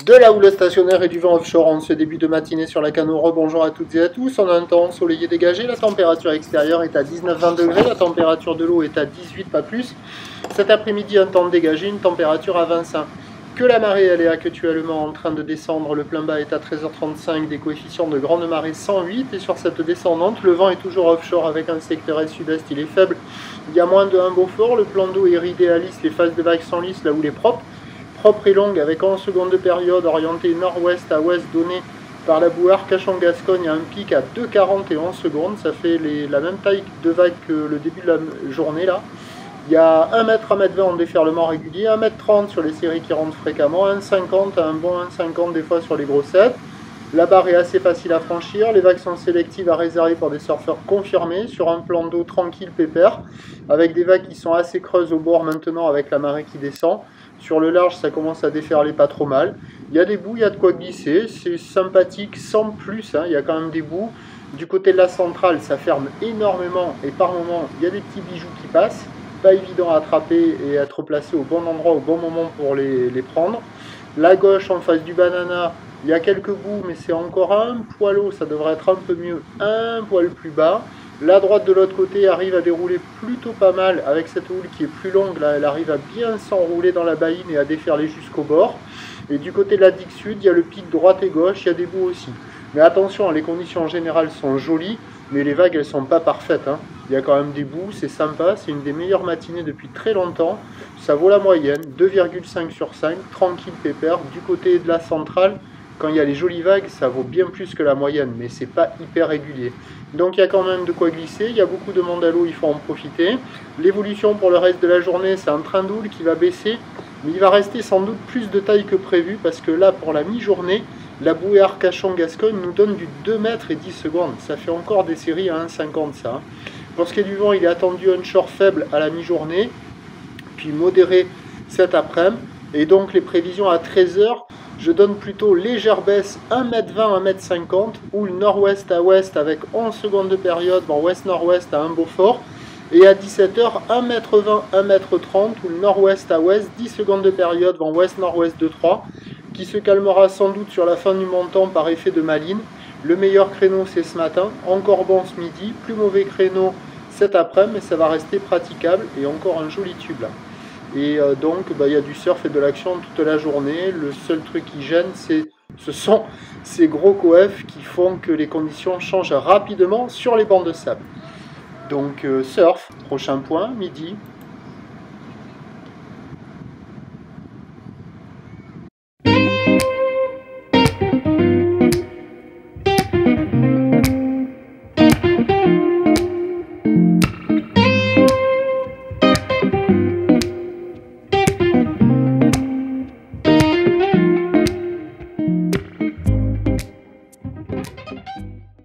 De la houle stationnaire et du vent offshore en ce début de matinée sur la Canaux. Bonjour à toutes et à tous. On a un temps ensoleillé dégagé. La température extérieure est à 19-20 degrés. La température de l'eau est à 18, pas plus. Cet après-midi, un temps dégagé, une température à 25. Que la marée, elle est actuellement en train de descendre. Le plein bas est à 13h35, des coefficients de grande marée 108. Et sur cette descendante, le vent est toujours offshore avec un secteur est-sud-est. Il est faible. Il y a moins de 1 Beaufort. Le plan d'eau est ridé à lisse. Les phases de vagues sont lisses là où il est propre et longue avec 11 secondes de période orientée nord-ouest à ouest donnée par la boue Arcachon-Gascogne à un pic à 2,40 et 11 secondes. Ça fait la même taille de vague que le début de la journée là. Il y a 1 mètre, 1 mètre 20 en déferlement régulier, 1 mètre 30 sur les séries qui rentrent fréquemment, 1,50 à un bon 1,50 des fois sur les grossettes. La barre est assez facile à franchir, les vagues sont sélectives à réserver pour des surfeurs confirmés, sur un plan d'eau tranquille pépère, avec des vagues qui sont assez creuses au bord maintenant avec la marée qui descend. Sur le large, ça commence à déferler pas trop mal. Il y a des boues, il y a de quoi glisser, c'est sympathique sans plus, hein. Il y a quand même des boues. Du côté de la centrale, ça ferme énormément et par moments, il y a des petits bijoux qui passent. Pas évident à attraper et être placé au bon endroit au bon moment pour les prendre. La gauche en face du banana, il y a quelques bouts, mais c'est encore un poil haut, ça devrait être un peu mieux, un poil plus bas. La droite de l'autre côté arrive à dérouler plutôt pas mal avec cette houle qui est plus longue, là elle arrive à bien s'enrouler dans la baïne et à déferler jusqu'au bord. Et du côté de la digue sud, il y a le pic droite et gauche, il y a des bouts aussi. Mais attention, les conditions en général sont jolies, mais les vagues elles sont pas parfaites, hein. Il y a quand même des bouts, c'est sympa, c'est une des meilleures matinées depuis très longtemps. Ça vaut la moyenne, 2,5 sur 5, tranquille pépère. Du côté de la centrale, quand il y a les jolies vagues, ça vaut bien plus que la moyenne, mais c'est pas hyper régulier. Donc il y a quand même de quoi glisser, il y a beaucoup de monde à l'eau, il faut en profiter. L'évolution pour le reste de la journée, c'est un train d'houle qui va baisser, mais il va rester sans doute plus de taille que prévu, parce que là, pour la mi-journée, la bouée Arcachon-Gascogne nous donne du 2 mètres et 10 secondes. Ça fait encore des séries à 1,50 ça, hein. Pour ce qui est du vent, il est attendu onshore faible à la mi-journée, puis modéré cet après-midi. Et donc les prévisions à 13h, je donne plutôt légère baisse 1,20 m, 1,50 m, ou le nord-ouest à ouest avec 11 secondes de période, bon, ouest-nord-ouest à 1 Beaufort. Et à 17h, 1,20 m, 1,30 m, ou le nord-ouest à ouest, 10 secondes de période, vent ouest-nord-ouest de 3, qui se calmera sans doute sur la fin du montant par effet de maline. Le meilleur créneau c'est ce matin, encore bon ce midi, plus mauvais créneau cet après-midi, mais ça va rester praticable et encore un joli tube là. Et donc il y a du surf et de l'action toute la journée. Le seul truc qui gêne, ce sont ces gros coefs qui font que les conditions changent rapidement sur les bancs de sable. Donc surf, prochain point, midi.